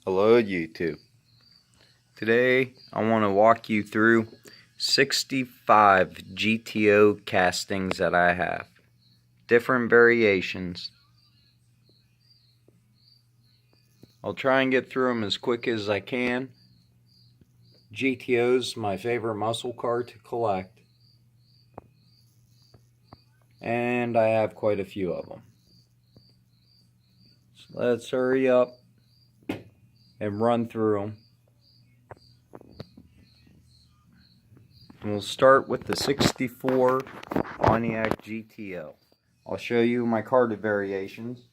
Hello YouTube. Today I want to walk you through 65 GTO castings that I have. Different variations. I'll try and get through them as quick as I can. GTO's my favorite muscle car to collect. And I have quite a few of them. So let's hurry up and run through them. And we'll start with the 64 Pontiac Gto. I'll show you my carded variations.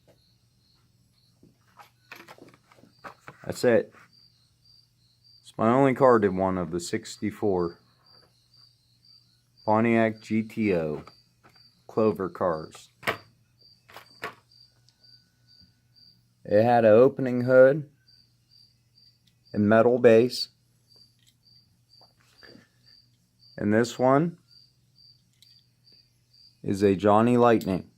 That's it. It's my only carded one of the 64 Pontiac Gto Clover cars. It had an opening hood and metal base. And this one is a Johnny Lightning.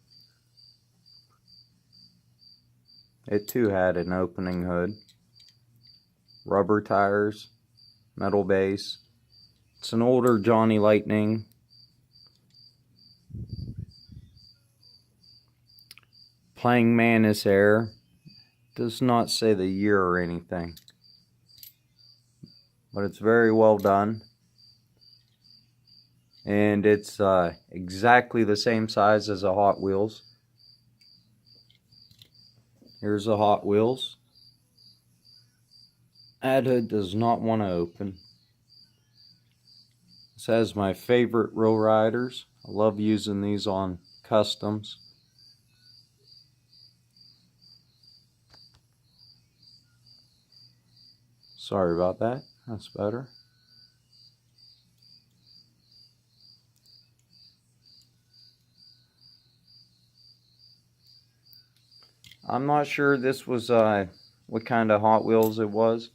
It too had an opening hood, rubber tires, metal base. It's an older Johnny Lightning. Playing Manus Air. Does not say the year or anything, but it's very well done. And it's exactly the same size as a Hot Wheels. Here's a Hot Wheels. That hood does not want to open. This has my favorite Row Riders. I love using these on customs. Sorry about that. That's better. I'm not sure this was what kind of Hot Wheels it was,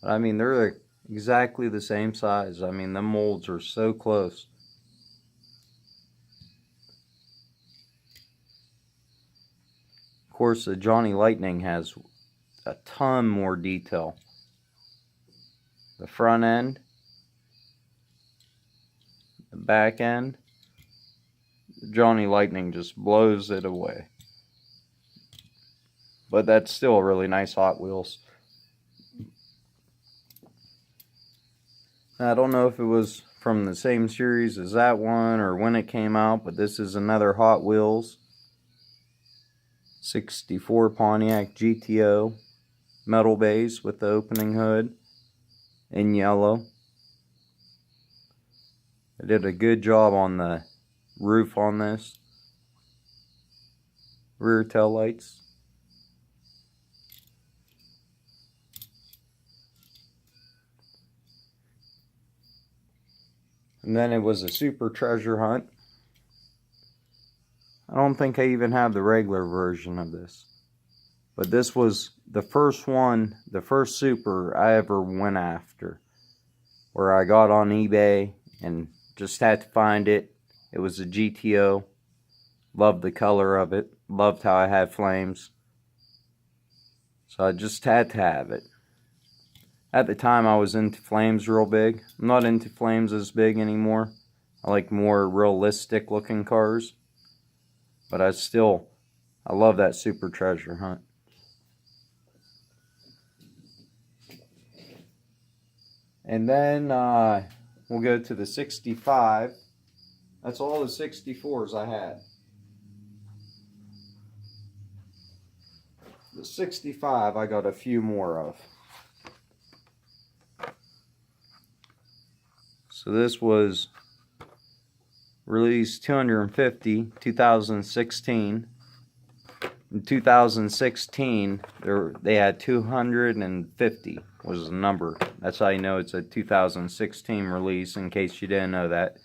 but I mean they're exactly the same size. I mean the molds are so close. Of course, the Johnny Lightning has a ton more detail. The front end, the back end, the Johnny Lightning just blows it away. But that's still a really nice Hot Wheels. I don't know if it was from the same series as that one or when it came out, but this is another Hot Wheels 64 Pontiac Gto metal base with the opening hood in yellow. I did a good job on the roof on this. Rear tail lights. And then it was a super treasure hunt. I don't think I even have the regular version of this. But this was the first one, the first super I ever went after. Where I got on eBay and just had to find it. It was a GTO. Loved the color of it. Loved how I had flames. So I just had to have it. At the time I was into flames real big. I'm not into flames as big anymore. I like more realistic looking cars. But I love that super treasure hunt. And then we'll go to the 65. That's all the 64s I had. The 65 I got a few more of. So this was released 250, 2016. In 2016, they had 250 was the number. That's how you know it's a 2016 release, in case you didn't know that.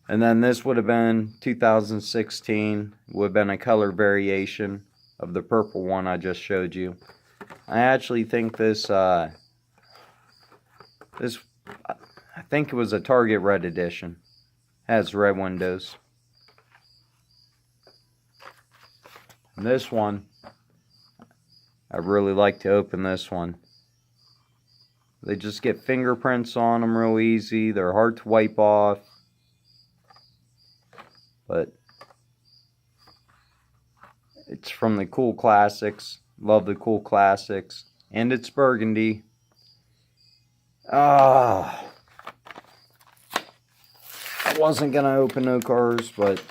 And then this would have been 2016, would have been a color variation of the purple one I just showed you. I actually think this, I think it was a Target Red Edition. Has red windows. And this one, I really like to open this one. They just get fingerprints on them real easy. They're hard to wipe off. But it's from the Cool Classics. Love the Cool Classics. And it's Burgundy. I wasn't going to open no cars, but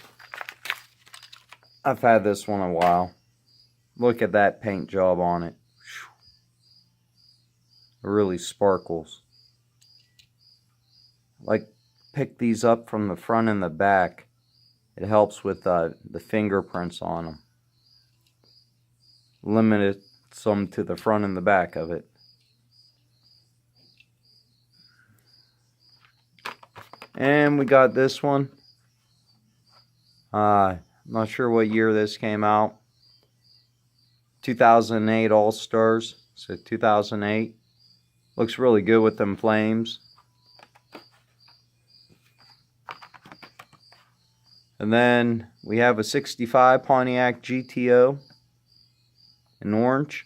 I've had this one a while. Look at that paint job on it. It really sparkles. Like, pick these up from the front and the back. It helps with the fingerprints on them. Limit some to the front and the back of it. And we got this one. I'm not sure what year this came out. 2008 All-Stars. So 2008. Looks really good with them flames. And then we have a 65 Pontiac Gto in orange.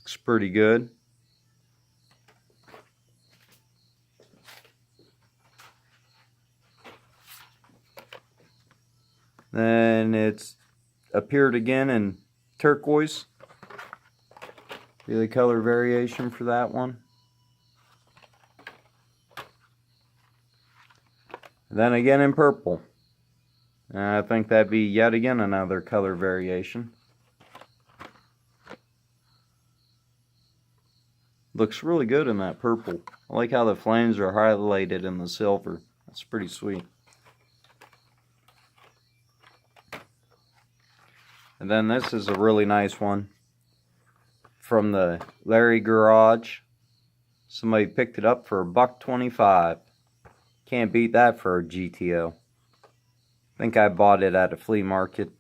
Looks pretty good. Then it's appeared again in turquoise. Really color variation for that one. And then again in purple. And I think that'd be yet again another color variation. Looks really good in that purple. I like how the flames are highlighted in the silver. That's pretty sweet. And then this is a really nice one from the Larry Garage. Somebody picked it up for $1.25. Can't beat that for a GTO. I think I bought it at a flea market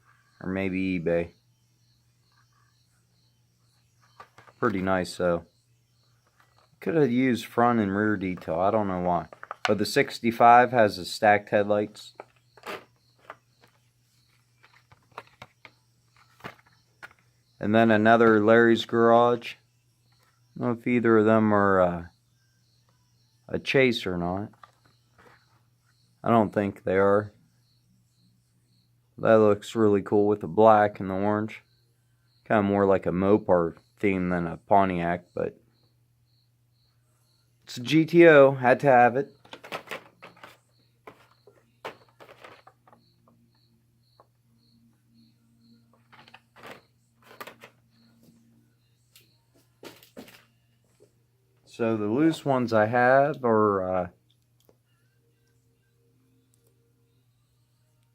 or maybe eBay. Pretty nice though. Could have used front and rear detail. I don't know why. But the 65 has the stacked headlights. And then another Larry's Garage. I don't know if either of them are a chase or not. I don't think they are. That looks really cool with the black and the orange. Kind of more like a Mopar theme than a Pontiac, but it's a GTO. Had to have it. So the loose ones I have are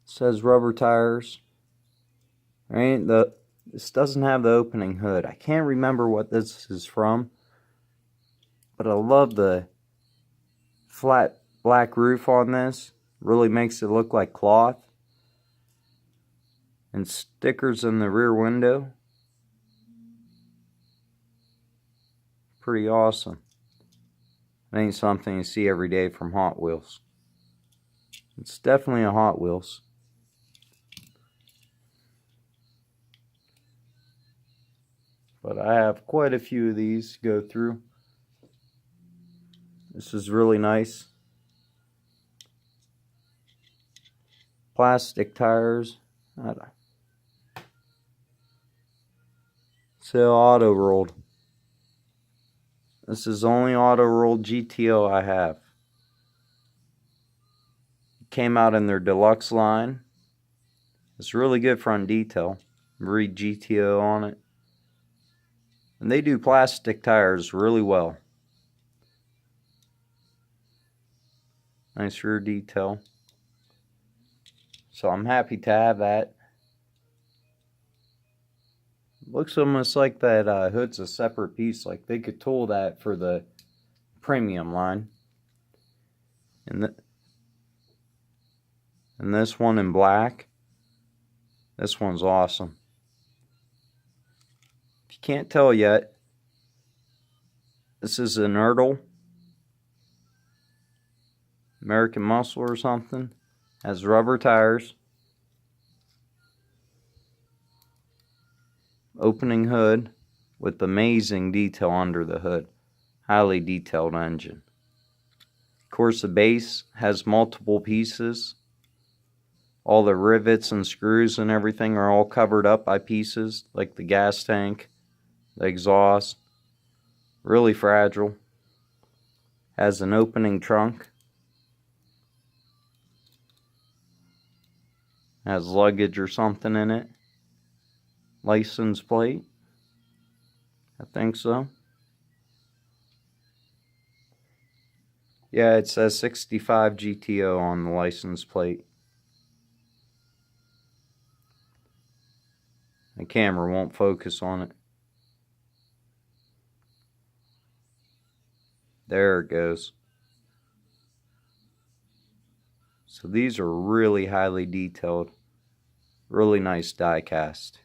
says rubber tires. Right? This doesn't have the opening hood. I can't remember what this is from, but I love the flat black roof on this. Really makes it look like cloth. And stickers in the rear window. Pretty awesome. It ain't something you see every day from Hot Wheels. It's definitely a Hot Wheels. But I have quite a few of these to go through. This is really nice. Plastic tires. Still auto rolled. This is the only auto rolled GTO I have. Came out in their deluxe line. It's really good front detail. Read GTO on it. And they do plastic tires really well. Nice rear detail. So I'm happy to have that. Looks almost like that hood's a separate piece. Like they could tool that for the premium line. And this one in black. This one's awesome. If you can't tell yet, this is an Ertl. American Muscle or something. Has rubber tires. Opening hood with amazing detail under the hood. Highly detailed engine. Of course, the base has multiple pieces. All the rivets and screws and everything are all covered up by pieces, like the gas tank, the exhaust. Really fragile. Has an opening trunk. Has luggage or something in it. License plate. I think so. Yeah, it says 65 GTO on the license plate. The camera won't focus on it. There it goes. So these are really highly detailed. Really nice die cast.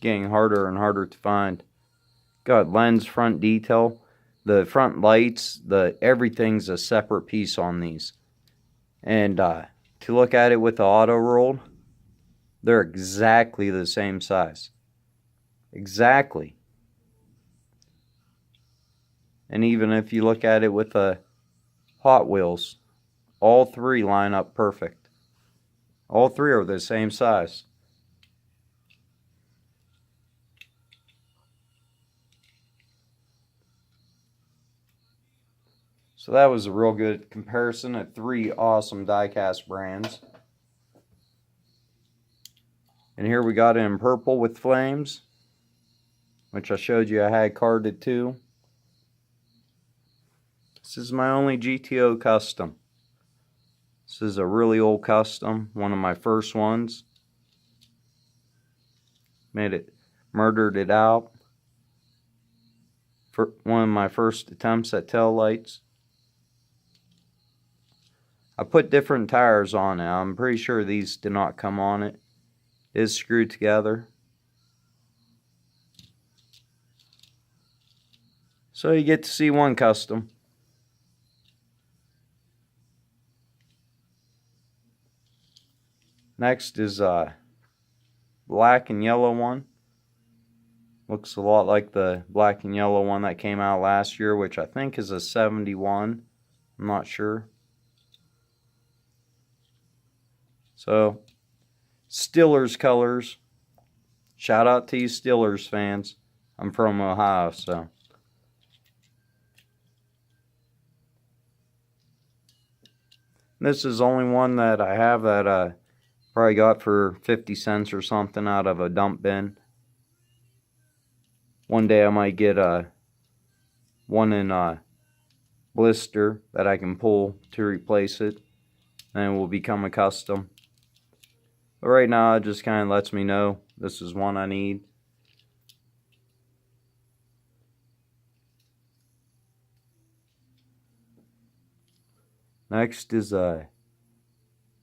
Getting harder and harder to find. Got lens front detail. The front lights, everything's a separate piece on these. And to look at it with the auto rolled, they're exactly the same size. Exactly. And even if you look at it with the Hot Wheels, all three line up perfect. All three are the same size. So that was a real good comparison of three awesome die-cast brands. And here we got it in purple with flames, which I showed you I had carded too. This is my only GTO custom. This is a really old custom, one of my first ones. Murdered it out. For one of my first attempts at tail lights. I put different tires on it. I'm pretty sure these did not come on it. It is screwed together. So you get to see one custom. Next is black and yellow one. Looks a lot like the black and yellow one that came out last year, which I think is a 71. I'm not sure. So, Steelers colors. Shout out to you Steelers fans. I'm from Ohio, so. This is the only one that I have that I probably got for 50 cents or something out of a dump bin. One day I might get one in blister that I can pull to replace it. And it will become a custom. But right now it just kind of lets me know this is one I need. Next is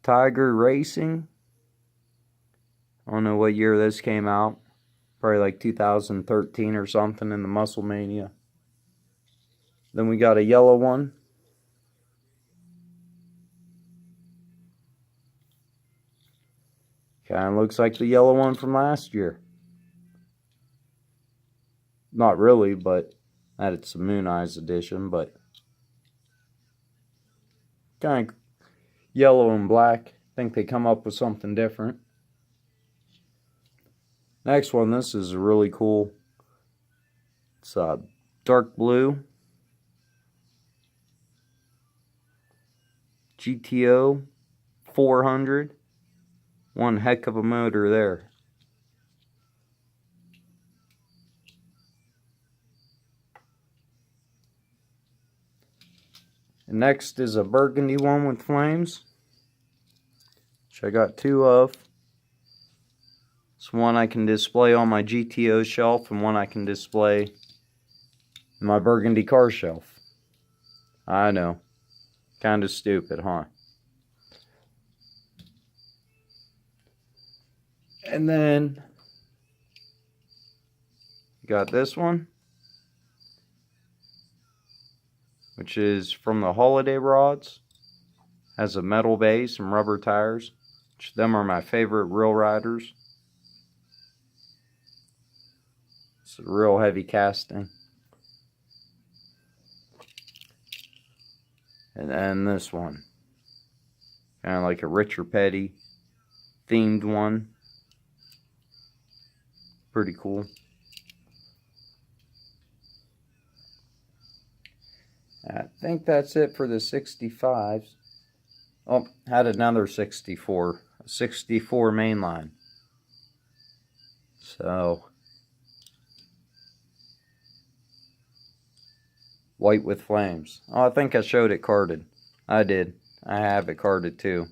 Tiger Racing. I don't know what year this came out. Probably like 2013 or something in the Muscle Mania. Then we got a yellow one. Kind of looks like the yellow one from last year. Not really, but that it's a Moon Eyes edition, but kind of yellow and black. I think they come up with something different. Next one, this is really cool. It's dark blue. GTO 400. One heck of a motor there. And next is a burgundy one with flames, which I got two of. It's one I can display on my GTO shelf and one I can display in my burgundy car shelf. I know. Kind of stupid, huh? And then you got this one, which is from the Holiday Rods. Has a metal base and rubber tires, which them are my favorite real riders. It's a real heavy casting. And then this one. Kind of like a Richard Petty themed one. Pretty cool. I think that's it for the 65s. Oh, had another 64. A 64 mainline. So, white with flames. Oh, I think I showed it carded. I did. I have it carded too.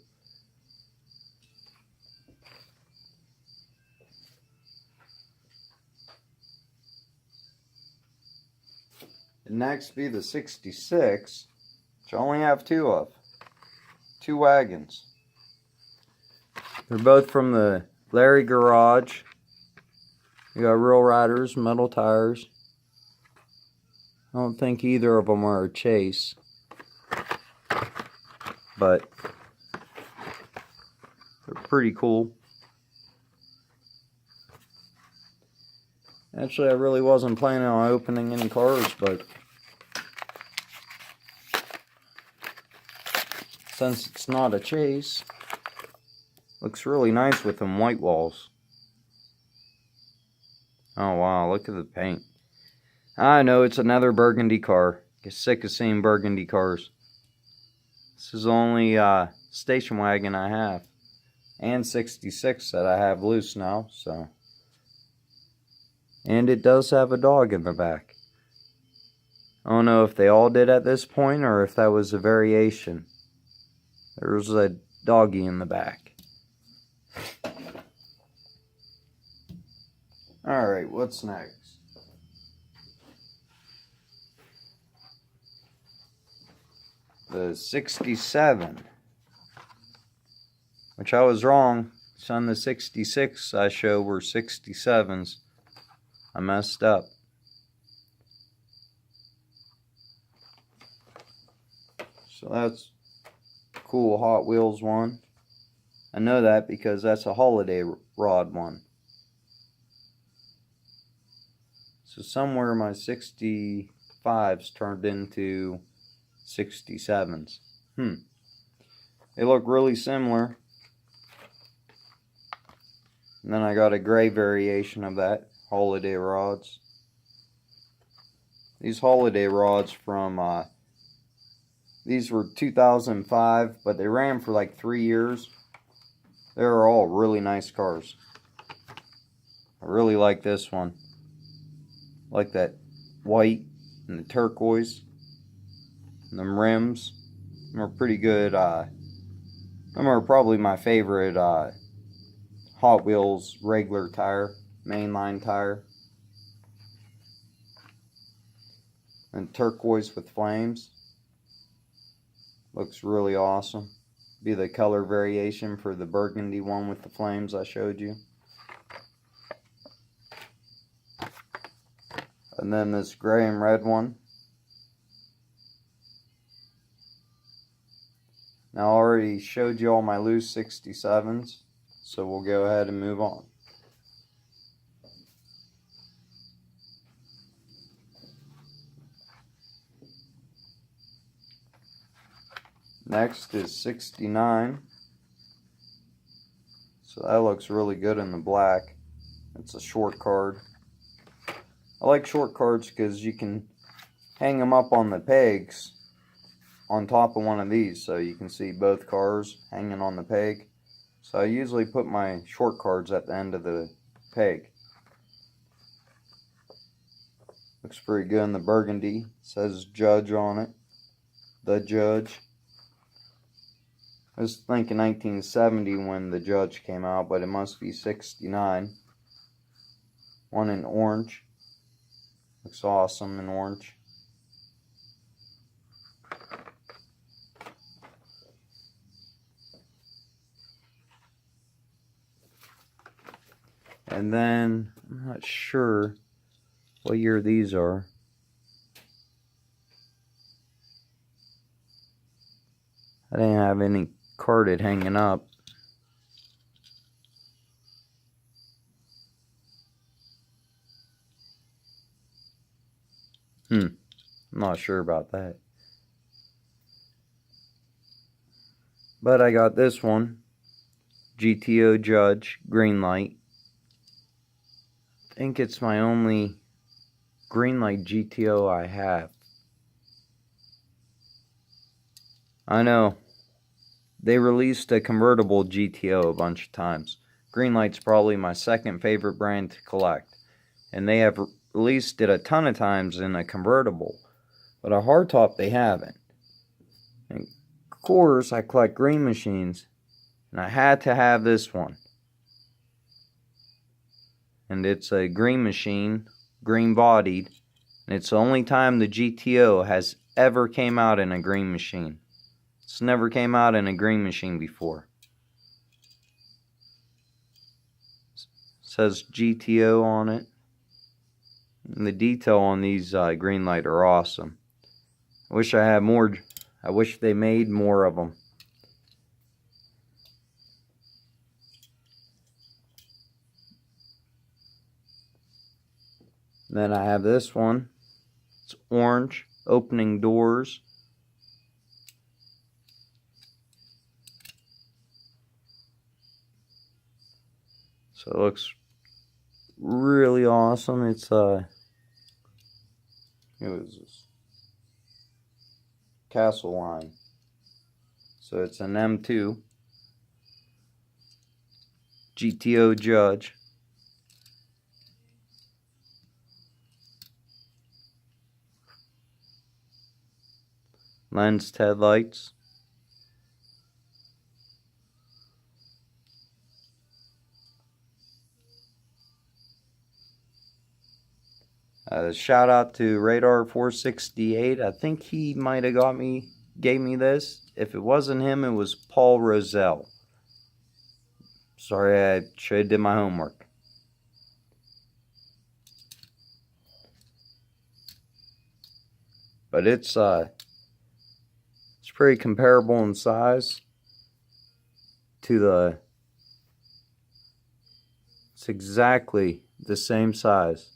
And next be the 66, which I only have two of. Two wagons. They're both from the Larry Garage. You got real riders, metal tires. I don't think either of them are a chase. But they're pretty cool. Actually, I really wasn't planning on opening any cars, but since it's not a chase, looks really nice with them white walls. Oh wow, look at the paint. I know it's another Burgundy car. Get sick of seeing Burgundy cars. This is the only station wagon I have. And 66 that I have loose now, so. And it does have a dog in the back. I don't know if they all did at this point or if that was a variation. There's a doggy in the back. Alright, what's next? The 67. Which I was wrong. On the 66 I show were 67s. I messed up. So that's cool Hot Wheels one. I know that because that's a holiday rod one. So somewhere my 65s turned into 67s. They look really similar. And then I got a gray variation of that. Holiday rods. These holiday rods from these were 2005, but they ran for like 3 years. They were all really nice cars. I really like this one. I like that white and the turquoise and them rims. Them are pretty good. Them are probably my favorite Hot Wheels regular tire. Mainline tire. And turquoise with flames. Looks really awesome. Be the color variation for the burgundy one with the flames I showed you. And then this gray and red one. Now I already showed you all my loose 67s. So we'll go ahead and move on. Next is 69. So that looks really good in the black. It's a short card. I like short cards because you can hang them up on the pegs on top of one of these so you can see both cars hanging on the peg. So I usually put my short cards at the end of the peg. Looks pretty good in the burgundy. It says Judge on it. The Judge. I was thinking 1970 when the Judge came out, but it must be 69. One in orange. Looks awesome in orange. And then, I'm not sure what year these are. I didn't have any carded hanging up. I'm not sure about that. But I got this one. Gto Judge Greenlight. I think it's my only Greenlight GTO I have. I know. They released a convertible GTO a bunch of times. Greenlight's probably my second favorite brand to collect. And they have released it a ton of times in a convertible. But a hardtop they haven't. And of course, I collect green machines. And I had to have this one. And it's a green machine, green bodied. And it's the only time the GTO has ever came out in a green machine. It's never came out in a green machine before. It says GTO on it. And the detail on these Greenlight are awesome. I wish I had more. I wish they made more of them. Then I have this one. It's orange, opening doors. So it looks really awesome. It's what is this? Castle line. So it's an M2 Gto Judge. Lensed headlights. Shout out to Radar 468. I think he might have gave me this. If it wasn't him, it was Paul Roselle. Sorry, I should have did my homework. But it's pretty comparable in size to the. It's exactly the same size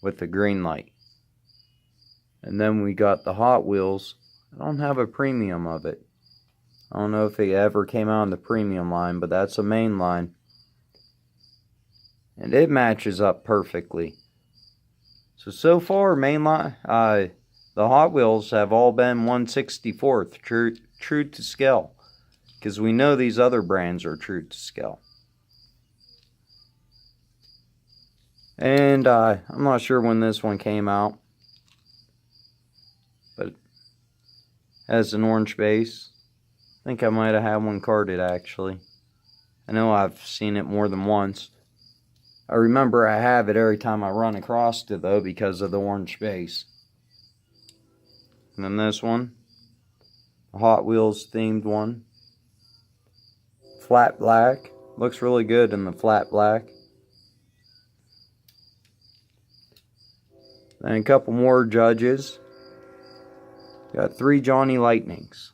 with the Greenlight. And then we got the Hot Wheels. I don't have a premium of it. I don't know if it ever came out in the premium line, but that's a main line. And it matches up perfectly. So far, main line, the Hot Wheels have all been 1/64th, true to scale. Because we know these other brands are true to scale. And I'm not sure when this one came out. But it has an orange base. I think I might have had one carded actually. I know I've seen it more than once. I remember I have it every time I run across it though because of the orange base. And then this one. A Hot Wheels themed one. Flat black. Looks really good in the flat black. Then a couple more Judges. Got 3 Johnny Lightnings.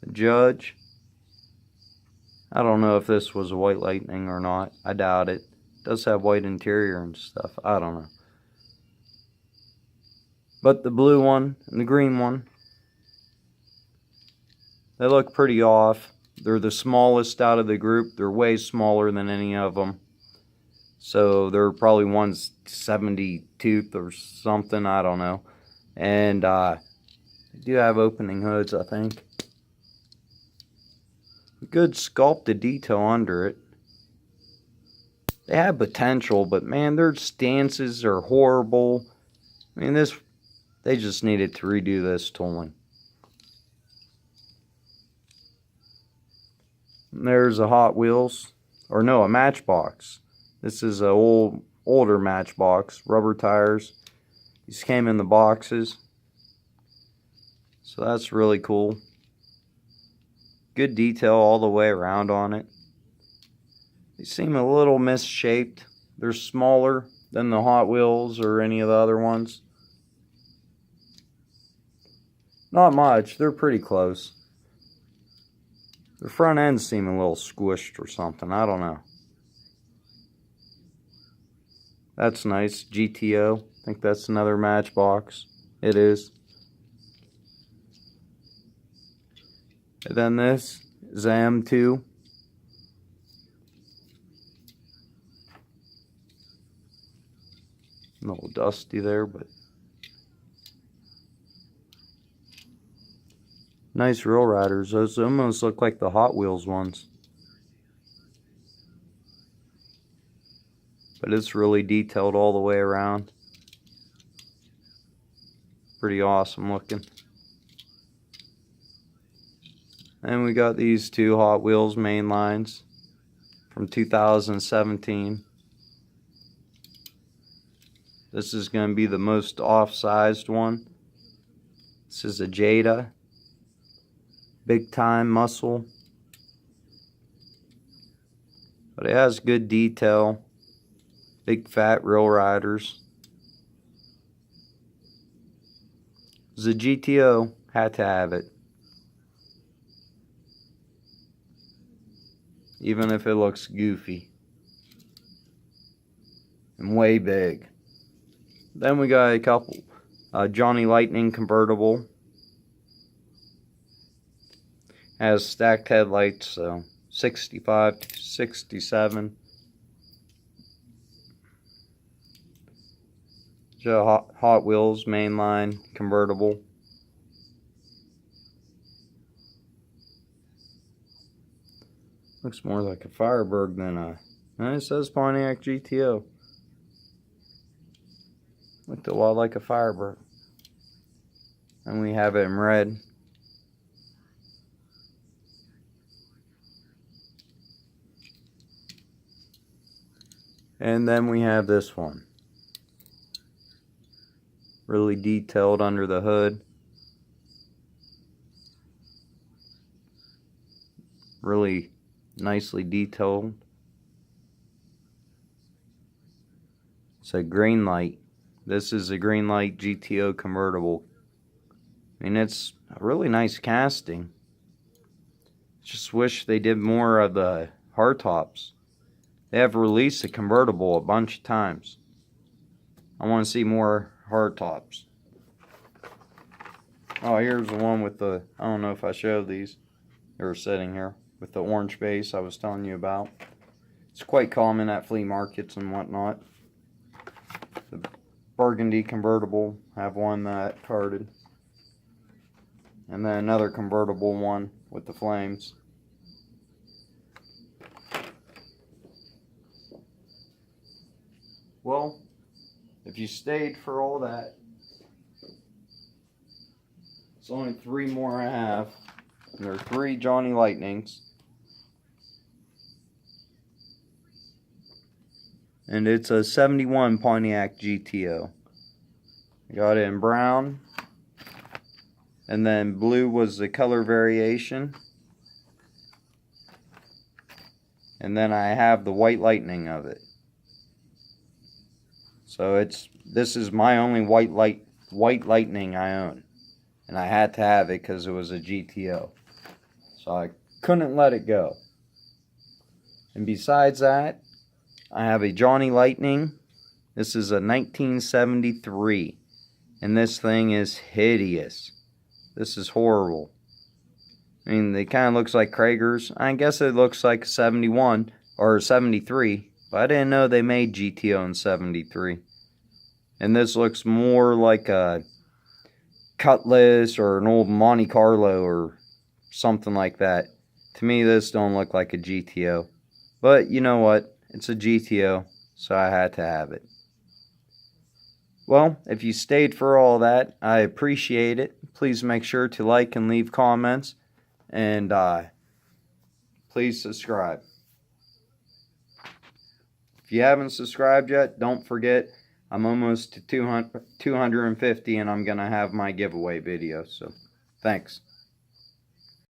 The Judge. I don't know if this was a white Lightning or not. I doubt it. It does have white interior and stuff. I don't know. But the blue one and the green one, they look pretty off. They're the smallest out of the group. They're way smaller than any of them. So they're probably 1/72th or something. I don't know. And they do have opening hoods, I think. Good sculpted detail under it. They have potential, but man, their stances are horrible. I mean, they just needed to redo this tooling. And there's a Hot Wheels, or no, a Matchbox. This is an older Matchbox, rubber tires. These came in the boxes. So that's really cool. Good detail all the way around on it. They seem a little misshaped. They're smaller than the Hot Wheels or any of the other ones. Not much. They're pretty close. The front ends seem a little squished or something. I don't know. That's nice. GTO. I think that's another Matchbox. It is. And then this is a M2. A little dusty there, but nice Real Riders. Those almost look like the Hot Wheels ones. But it's really detailed all the way around. Pretty awesome looking. And we got these two Hot Wheels main lines from 2017. This is going to be the most off-sized one. This is a Gto. Big time muscle. But it has good detail. Big fat Real Riders. It's a GTO. Had to have it. Even if it looks goofy. And way big. Then we got a couple. Johnny Lightning Convertible. Has stacked headlights, so 65 to 67. Hot Wheels mainline convertible. Looks more like a Firebird than a... It says Pontiac Gto. Looked a lot like a Firebird. And we have it in red. And then we have this one. Really detailed under the hood. Really nicely detailed. It's a Greenlight. This is a Greenlight GTO convertible. I mean, it's a really nice casting. Just wish they did more of the hardtops. They have released a convertible a bunch of times. I want to see more hardtops. Oh, here's the one with the, I don't know if I showed these. They were sitting here with the orange base I was telling you about. It's quite common at flea markets and whatnot. The Burgundy Convertible, have one that carded. And then another convertible one with the flames. Well, if you stayed for all that, it's only 3 more I have. And there are 3 Johnny Lightnings. And it's a 71 Pontiac Gto. I got it in brown. And then blue was the color variation. And then I have the white lightning of it. So this is my only white lightning I own. And I had to have it because it was a GTO. So I couldn't let it go. And besides that, I have a Johnny Lightning. This is a 1973. And this thing is hideous. This is horrible. I mean, it kind of looks like Krager's. I guess it looks like a 71 or 73. But I didn't know they made GTO in 73. And this looks more like a Cutlass or an old Monte Carlo or something like that. To me, this don't look like a GTO. But you know what? It's a GTO, so I had to have it. Well, if you stayed for all that, I appreciate it. Please make sure to like and leave comments. And please subscribe. If you haven't subscribed yet, don't forget, I'm almost to 250 and I'm going to have my giveaway video. So, thanks.